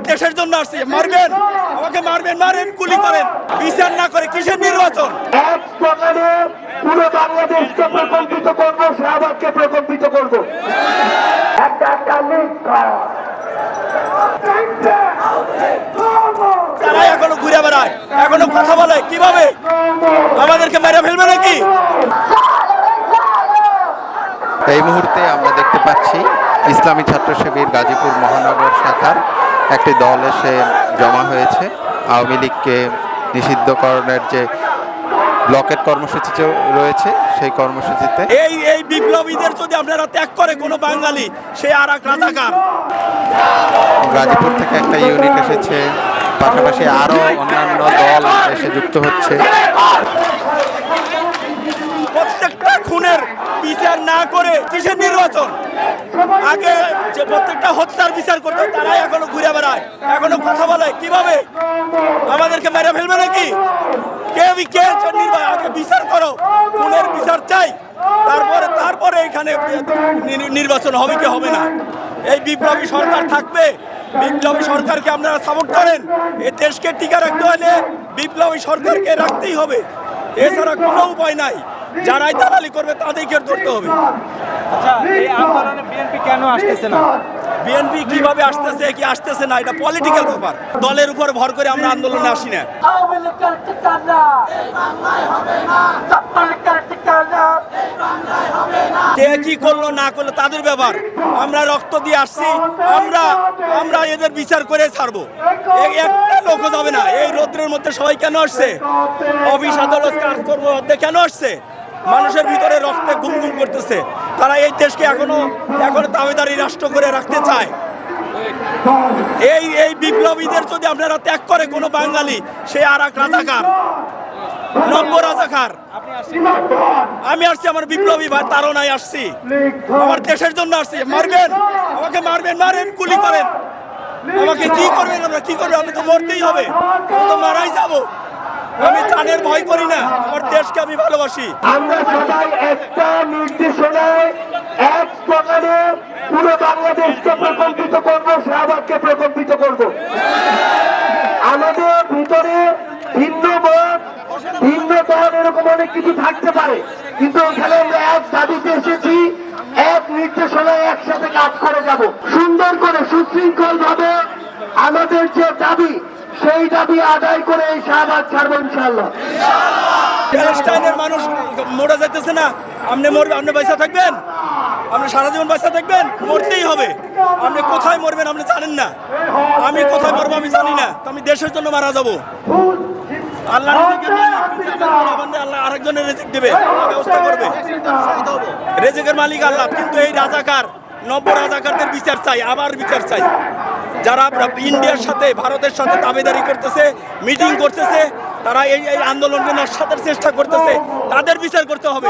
দেশের জন্য আসছি। মারবেন, আমাকে মারবেন, মারেন, গুলি করেন, বিচার না করে কিসের নির্বাচন? এক সকালে পুরো বাংলাদেশকে প্রকম্পিত করবো, শাহবাগকে প্রকম্পিত করবো। তারা এখনো ঘুরে বেড়ায়, এখনো কথা বলে, কিভাবে আমাদেরকে মেরে ফেলবে নাকি? এই মুহূর্তে আমরা দেখতে পাচ্ছি ইসলামী ছাত্র শিবির গাজীপুর মহানগর শাখার একটি দল এসে জমা হয়েছে আওয়ামী লীগকে নিষিদ্ধকরণের যে ব্লকেট কর্মসূচি রয়েছে সেই কর্মসূচিতে। এই বিপ্লবীদের যদি আপনারা ত্যাগ করে কোনো বাঙালি, সে আর এক রাজাকার। গাজীপুর থেকে একটা ইউনিট এসেছে, পাশাপাশি আরো অন্যান্য দল এসে যুক্ত হচ্ছে। প্রত্যেকটা খুনের বিচার না করে কিসের নির্বাচন? আগে যে প্রত্যেকটা হত্যার বিচার করতো, তারাই এখনো ঘুরে বেড়ায়, এখনো কথা বলে, কিভাবে আমাদেরকে মেরে ফেলবে নাকি? আগে বিচার করো, খুনের বিচার চাই, তারপরে এখানে নির্বাচন হবে কি হবে না। এই বিপ্লবী সরকার থাকবে, বিপ্লবী সরকারকে আপনারা সাপোর্ট করেন। এই দেশকে টিকে রাখতে হলে বিপ্লবী সরকারকে রাখতেই হবে, এছাড়া কোনো উপায় নাই। যারাই দালালি করবে তাদেরকে ধরতে হবে। আচ্ছা, এই আন্দোলনে বিএনপি কেন আসতেছে না? বিএনপি কিভাবে আসতেছে কি আসতেছে না, এটা পলিটিক্যাল ব্যাপার। দলের উপর ভর করে আমরা আন্দোলনে আসি না। কে কি করলো না করলো তাদের ব্যাপার। আমরা রক্ত দিয়ে আসছি, আমরা এদের বিচার করে ছাড়বো। একটা লোকও যাবে না। এই রৌদ্রের মধ্যে সবাই কেন আসছে? অফিস আদালত কাজকর্ম মধ্যে কেন আসছে? মানুষের ভিতরে রক্তে গুমগুম করতেছে। তারা এই দেশকে এখনো দাবিদারি রাষ্ট্র করে রাখতে চায়। এই বিপ্লবীদের যদি আপনারা ত্যাগ করে কোনো বাঙালি, সে আর এক রাজাকার, নব্য রাজাকার। আমি আসছি আমার বিপ্লবী ভাই তারও নাই আসছি, আমার দেশের জন্য আসছি। মারবেন, আমাকে মারবেন, মারেন, গুলি করেন, আমাকে কি করবেন? আমরা কি করবো? আমি তো মরতেই হবে, আমি তো মারাই যাবো। আমি জানের ভয় করি না, আমার দেশকে আমি ভালোবাসি। আমরা সবাই একটা নির্দেশনায় এক সকালে পুরো বাংলাদেশকে প্রকম্পিত করবো, শাহবাগকে প্রকম্পিত করবো। আমাদের ভিতরে ভিন্ন মত, ভিন্ন দল, এরকম অনেক কিছু থাকতে পারে, কিন্তু এখানে আমরা এক দাবিতে এসেছি, এক নির্দেশনায় একসাথে কাজ করে যাব। সুন্দর করে সুশৃঙ্খল ভাবে আমাদের যে দাবি, সেই দাবি আদায় করে এই শাহবাগ ছাড়বো ইনশাআল্লাহ। প্যালেস্টাইনের মানুষ মরে যাইতেছে না, আপনি মরবেন, আপনি পয়সা থাকবেন, আপনি সারা জীবন পয়সা থাকবেন, মরতেই হবে। আপনি কোথায় মরবেন আপনি জানেন না, আমি কোথায় মরবো আমি জানি না। তো আমি দেশের জন্য মারা যাবো। আল্লাহ আল্লাহ আরেকজনের রেজিক দেবে, ব্যবস্থা করবে। রেজিকের মালিক আল্লাহ। কিন্তু এই রাজাকার, নব্য রাজাকারদের বিচার চাই, আবার বিচার চাই। যারা ইন্ডিয়ার সাথে, ভারতের সাথে দাবিদারি করতেছে, মিটিং করতেছে, তারা এই আন্দোলনকে নস্যাতের চেষ্টা করতেছে, তাদের বিচার করতে হবে।